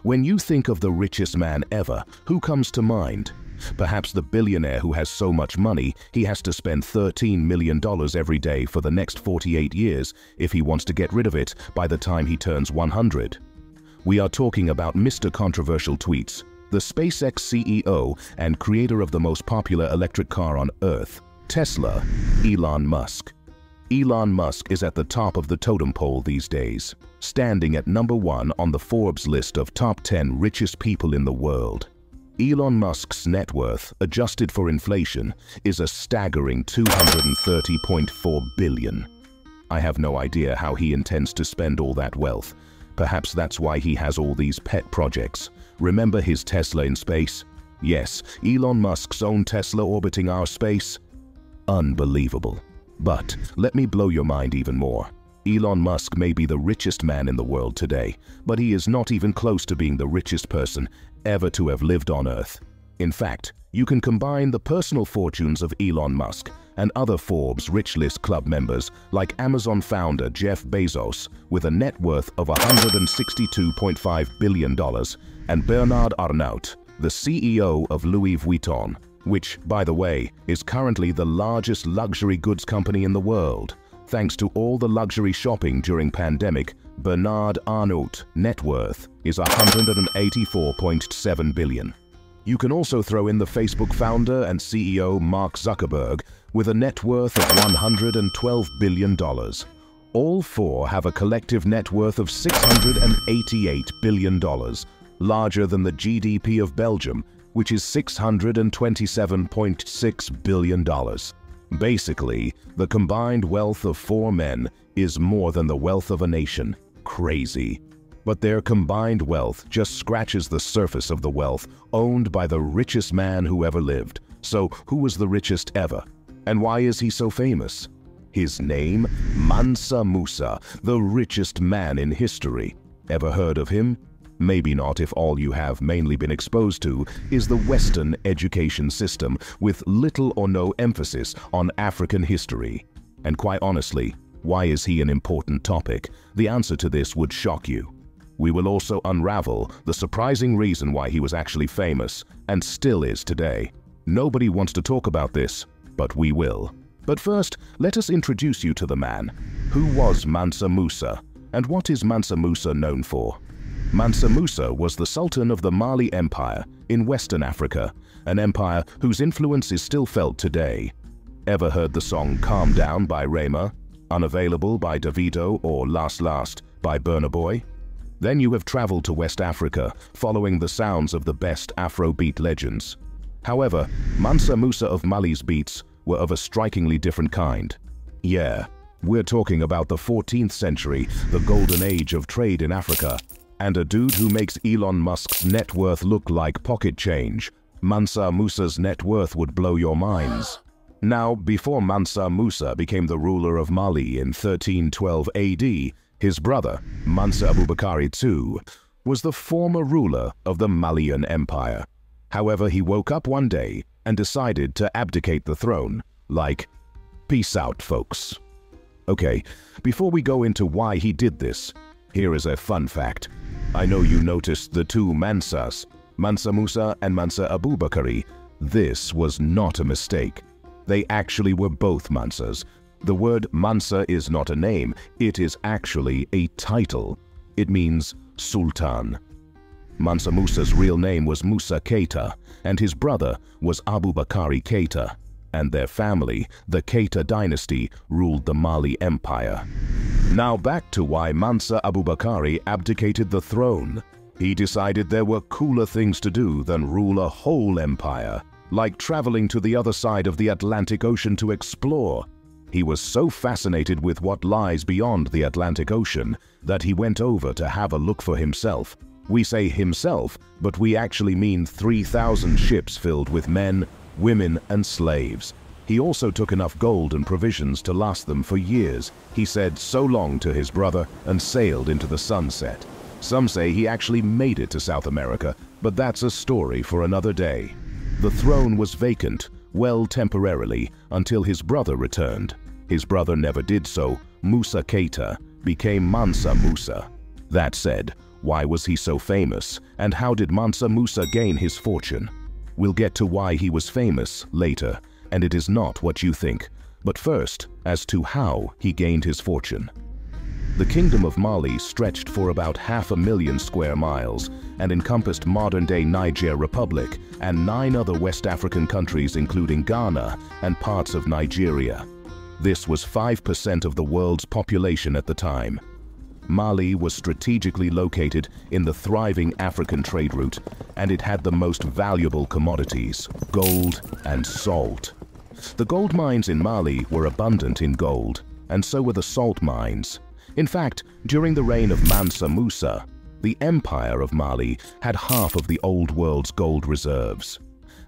When you think of the richest man ever, who comes to mind? Perhaps the billionaire who has so much money he has to spend $13 million every day for the next 48 years if he wants to get rid of it by the time he turns 100. We are talking about Mr. Controversial Tweets, the SpaceX CEO and creator of the most popular electric car on Earth, Tesla, Elon Musk. Elon Musk is at the top of the totem pole these days, standing at number 1 on the Forbes list of top 10 richest people in the world. Elon Musk's net worth, adjusted for inflation, is a staggering $230.4 billion. I have no idea how he intends to spend all that wealth. Perhaps that's why he has all these pet projects. Remember his Tesla in space? Yes, Elon Musk's own Tesla orbiting our space? Unbelievable. But let me blow your mind even more. Elon Musk may be the richest man in the world today, but he is not even close to being the richest person ever to have lived on Earth. In fact, you can combine the personal fortunes of Elon Musk and other Forbes Rich List Club members like Amazon founder Jeff Bezos with a net worth of $162.5 billion and Bernard Arnault, the CEO of Louis Vuitton, which, by the way, is currently the largest luxury goods company in the world. Thanks to all the luxury shopping during pandemic, Bernard Arnault net worth is $184.7 billion. You can also throw in the Facebook founder and CEO Mark Zuckerberg with a net worth of $112 billion. All four have a collective net worth of $688 billion, larger than the GDP of Belgium, which is $627.6 billion. Basically, the combined wealth of four men is more than the wealth of a nation. Crazy. But their combined wealth just scratches the surface of the wealth owned by the richest man who ever lived. So, who was the richest ever? And why is he so famous? His name? Mansa Musa, the richest man in history. Ever heard of him? Maybe not if all you have mainly been exposed to is the Western education system with little or no emphasis on African history. And quite honestly, why is he an important topic? The answer to this would shock you. We will also unravel the surprising reason why he was actually famous and still is today. Nobody wants to talk about this, but we will. But first, let us introduce you to the man. Who was Mansa Musa, and what is Mansa Musa known for? Mansa Musa was the Sultan of the Mali Empire in Western Africa, an empire whose influence is still felt today. Ever heard the song Calm Down by Rema, Unavailable by Davido, or Last Last by Burna Boy? Then you have traveled to West Africa, following the sounds of the best Afrobeat legends. However, Mansa Musa of Mali's beats were of a strikingly different kind. Yeah, we're talking about the 14th century, the golden age of trade in Africa, and a dude who makes Elon Musk's net worth look like pocket change. Mansa Musa's net worth would blow your minds. Now, before Mansa Musa became the ruler of Mali in 1312 AD, his brother, Mansa Abubakari II, was the former ruler of the Malian Empire. However, he woke up one day and decided to abdicate the throne, like, peace out, folks. Okay, before we go into why he did this, here is a fun fact. I know you noticed the two Mansas, Mansa Musa and Mansa Abubakari. This was not a mistake. They actually were both Mansas. The word Mansa is not a name, it is actually a title. It means Sultan. Mansa Musa's real name was Musa Keita, and his brother was Abubakari Keita, and their family, the Keita dynasty, ruled the Mali Empire. Now back to why Mansa Abubakari abdicated the throne. He decided there were cooler things to do than rule a whole empire, like traveling to the other side of the Atlantic Ocean to explore. He was so fascinated with what lies beyond the Atlantic Ocean that he went over to have a look for himself. We say himself, but we actually mean 3,000 ships filled with men, women, and slaves. He also took enough gold and provisions to last them for years. He said so long to his brother and sailed into the sunset. Some say he actually made it to South America, but that's a story for another day. The throne was vacant, well, temporarily, until his brother returned. His brother never did so. Musa Keita became Mansa Musa. That said, Why was he so famous, and how did Mansa Musa gain his fortune? We'll get to why he was famous later, and it is not what you think. But first, as to how he gained his fortune. The Kingdom of Mali stretched for about 500,000 square miles and encompassed modern-day Niger Republic and 9 other West African countries including Ghana and parts of Nigeria. This was 5% of the world's population at the time. Mali was strategically located in the thriving African trade route, and it had the most valuable commodities, gold and salt. The gold mines in Mali were abundant in gold, and so were the salt mines. In fact, during the reign of Mansa Musa, the Empire of Mali had half of the old world's gold reserves.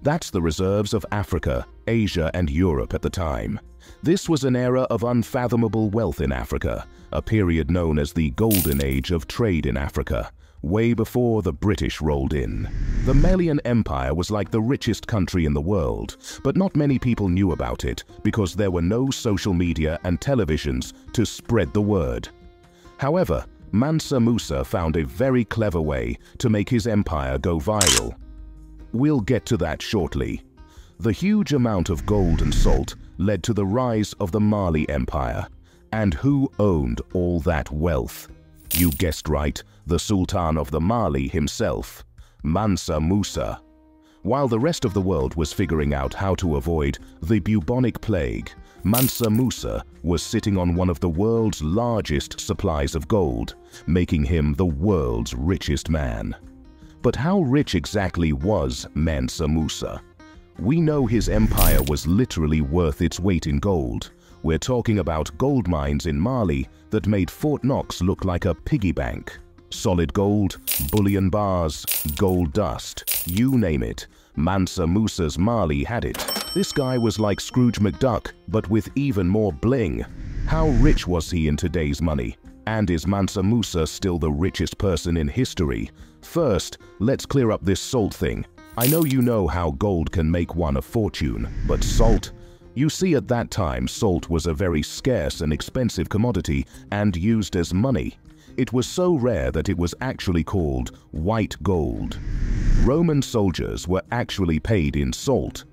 That's the reserves of Africa, Asia, and Europe at the time. This was an era of unfathomable wealth in Africa, a period known as the Golden Age of trade in Africa, way before the British rolled in. The Malian Empire was like the richest country in the world, but not many people knew about it because there were no social media and televisions to spread the word. However, Mansa Musa found a very clever way to make his empire go viral. We'll get to that shortly. The huge amount of gold and salt led to the rise of the Mali Empire. And who owned all that wealth? You guessed right, the Sultan of the Mali himself, Mansa Musa. While the rest of the world was figuring out how to avoid the bubonic plague, Mansa Musa was sitting on one of the world's largest supplies of gold, making him the world's richest man. But how rich exactly was Mansa Musa? We know his empire was literally worth its weight in gold. We're talking about gold mines in Mali that made Fort Knox look like a piggy bank. Solid gold, bullion bars, gold dust, you name it. Mansa Musa's Mali had it. This guy was like Scrooge McDuck, but with even more bling. How rich was he in today's money? And is Mansa Musa still the richest person in history? First, let's clear up this salt thing. I know you know how gold can make one a fortune, but salt? You see, at that time, salt was a very scarce and expensive commodity and used as money. It was so rare that it was actually called white gold. Roman soldiers were actually paid in salt.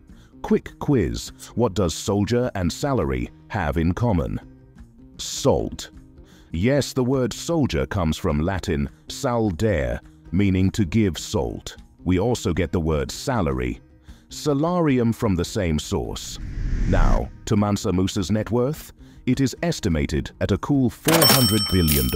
Quick quiz, what does soldier and salary have in common? Salt. Yes, the word soldier comes from Latin saldare, meaning to give salt. We also get the word salary, salarium, from the same source. Now, to Mansa Musa's net worth? It is estimated at a cool $400 billion.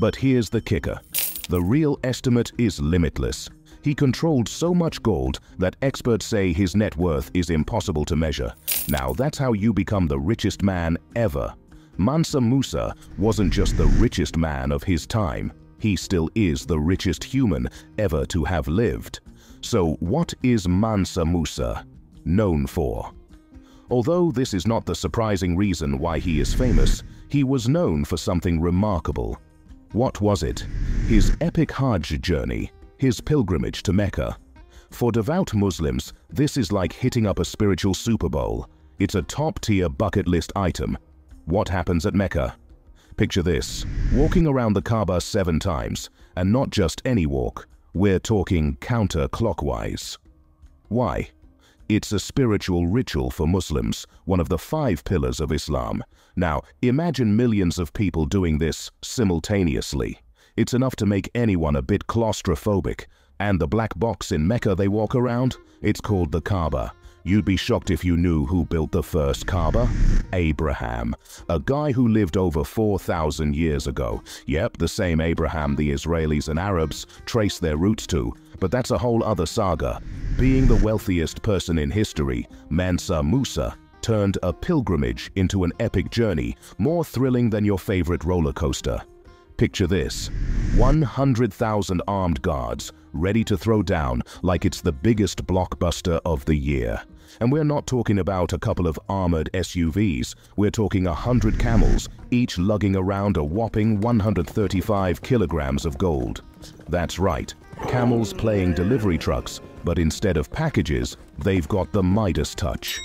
But here's the kicker. The real estimate is limitless. He controlled so much gold that experts say his net worth is impossible to measure. Now that's how you become the richest man ever. Mansa Musa wasn't just the richest man of his time. He still is the richest human ever to have lived. So what is Mansa Musa known for? Although this is not the surprising reason why he is famous, he was known for something remarkable. What was it? His epic Hajj journey, his pilgrimage to Mecca. For devout Muslims, this is like hitting up a spiritual Super Bowl. It's a top-tier bucket list item. What happens at Mecca? Picture this, walking around the Kaaba 7 times, and not just any walk, we're talking counterclockwise. Why? It's a spiritual ritual for Muslims, one of the 5 pillars of Islam. Now, imagine millions of people doing this simultaneously. It's enough to make anyone a bit claustrophobic. And the black box in Mecca they walk around? It's called the Kaaba. You'd be shocked if you knew who built the first Kaaba. Abraham, a guy who lived over 4,000 years ago. Yep, the same Abraham the Israelis and Arabs trace their roots to. But that's a whole other saga. Being the wealthiest person in history, Mansa Musa turned a pilgrimage into an epic journey, more thrilling than your favorite roller coaster. Picture this, 100,000 armed guards ready to throw down like it's the biggest blockbuster of the year. And we're not talking about a couple of armored SUVs, we're talking 100 camels, each lugging around a whopping 135 kilograms of gold. That's right, camels playing delivery trucks, but instead of packages, they've got the Midas touch.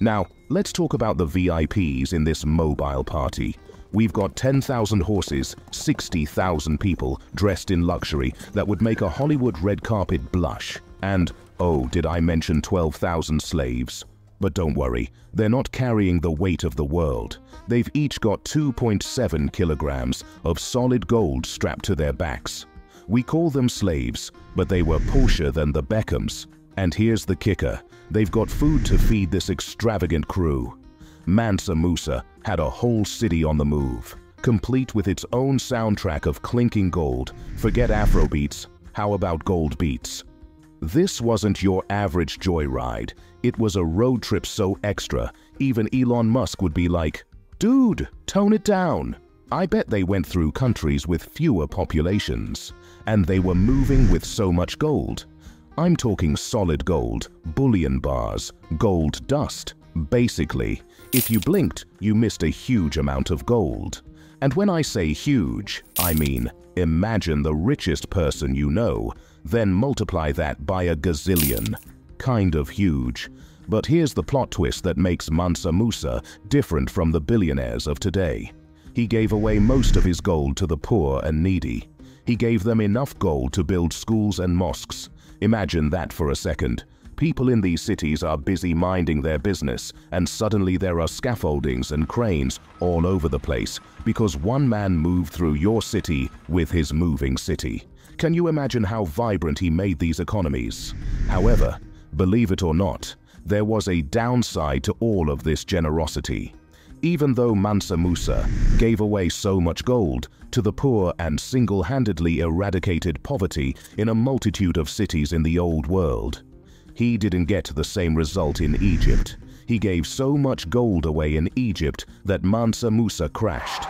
Now, let's talk about the VIPs in this mobile party. We've got 10,000 horses, 60,000 people dressed in luxury that would make a Hollywood red carpet blush. And, oh, did I mention 12,000 slaves? But don't worry, they're not carrying the weight of the world. They've each got 2.7 kilograms of solid gold strapped to their backs. We call them slaves, but they were posher than the Beckhams. And here's the kicker, they've got food to feed this extravagant crew. Mansa Musa had a whole city on the move, complete with its own soundtrack of clinking gold. Forget Afrobeats, how about gold beats? This wasn't your average joyride. It was a road trip so extra, even Elon Musk would be like, "Dude, tone it down." I bet they went through countries with fewer populations, and they were moving with so much gold. I'm talking solid gold, bullion bars, gold dust. Basically, if you blinked, you missed a huge amount of gold. And when I say huge, I mean, imagine the richest person you know, then multiply that by a gazillion. Kind of huge. But here's the plot twist that makes Mansa Musa different from the billionaires of today. He gave away most of his gold to the poor and needy. He gave them enough gold to build schools and mosques. Imagine that for a second. People in these cities are busy minding their business, and suddenly there are scaffoldings and cranes all over the place because one man moved through your city with his moving city. Can you imagine how vibrant he made these economies? However, believe it or not, there was a downside to all of this generosity. Even though Mansa Musa gave away so much gold to the poor and single-handedly eradicated poverty in a multitude of cities in the old world, he didn't get the same result in Egypt. He gave so much gold away in Egypt that Mansa Musa crashed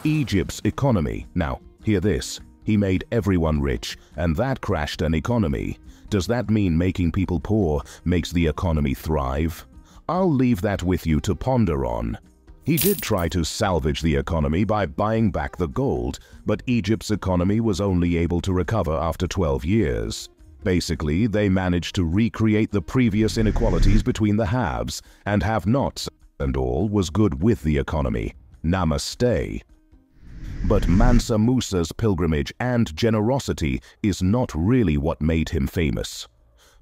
Egypt's economy. Now, hear this. He made everyone rich, and that crashed an economy. Does that mean making people poor makes the economy thrive? I'll leave that with you to ponder on. He did try to salvage the economy by buying back the gold, but Egypt's economy was only able to recover after 12 years. Basically, they managed to recreate the previous inequalities between the haves and have-nots, and all was good with the economy. Namaste. But Mansa Musa's pilgrimage and generosity is not really what made him famous.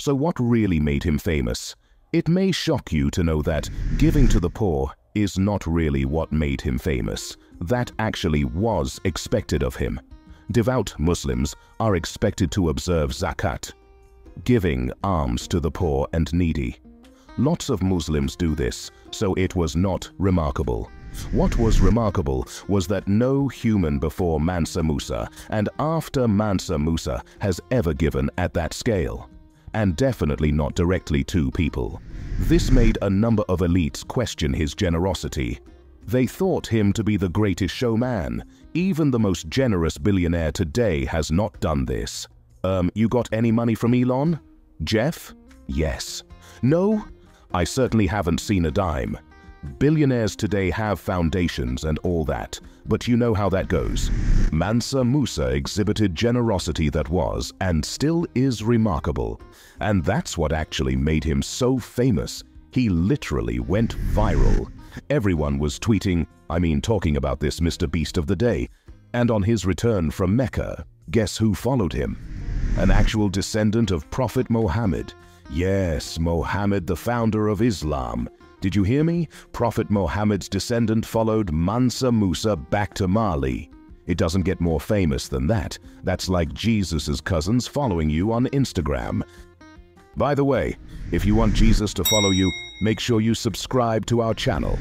So what really made him famous? It may shock you to know that giving to the poor is not really what made him famous. That actually was expected of him. Devout Muslims are expected to observe zakat, giving alms to the poor and needy. Lots of Muslims do this, so it was not remarkable. What was remarkable was that no human before Mansa Musa and after Mansa Musa has ever given at that scale, and definitely not directly to people. This made a number of elites question his generosity. They thought him to be the greatest showman. Even the most generous billionaire today has not done this. You got any money from Elon? Jeff? Yes. No? I certainly haven't seen a dime. Billionaires today have foundations and all that, but you know how that goes. Mansa Musa exhibited generosity that was and still is remarkable. And that's what actually made him so famous. He literally went viral. Everyone was talking about this Mr. Beast of the day. And on his return from Mecca, guess who followed him? An actual descendant of Prophet Muhammad. Yes, Muhammad, the founder of Islam. Did you hear me? Prophet Muhammad's descendant followed Mansa Musa back to Mali. It doesn't get more famous than that. That's like Jesus's cousins following you on Instagram. By the way, if you want Jesus to follow you, make sure you subscribe to our channel.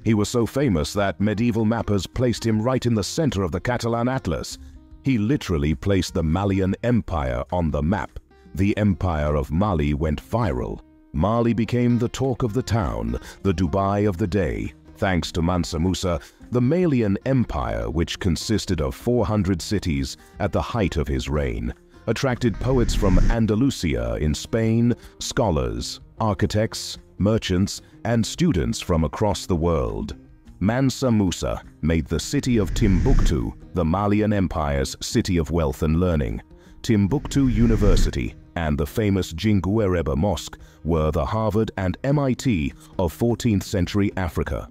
He was so famous that medieval mappers placed him right in the center of the Catalan Atlas. He literally placed the Malian Empire on the map. The Empire of Mali went viral. Mali became the talk of the town, the Dubai of the day. Thanks to Mansa Musa, the Malian Empire, which consisted of 400 cities at the height of his reign, attracted poets from Andalusia in Spain, scholars, architects, merchants, and students from across the world. Mansa Musa made the city of Timbuktu the Malian Empire's city of wealth and learning. Timbuktu University and the famous Jinguereba Mosque were the Harvard and MIT of 14th century Africa.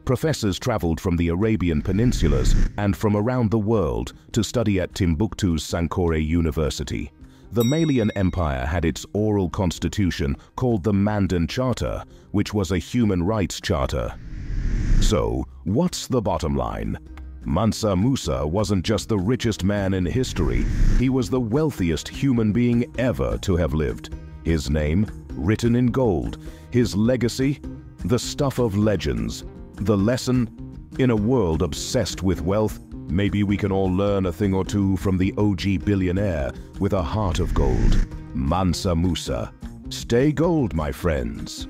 Professors traveled from the Arabian peninsulas and from around the world to study at Timbuktu's Sankore University. The Malian Empire had its oral constitution called the Mandan Charter, which was a human rights charter. So, what's the bottom line? Mansa Musa wasn't just the richest man in history, he was the wealthiest human being ever to have lived. His name, written in gold. His legacy, the stuff of legends. The lesson, in a world obsessed with wealth, maybe we can all learn a thing or two from the OG billionaire with a heart of gold, Mansa Musa. Stay gold, my friends.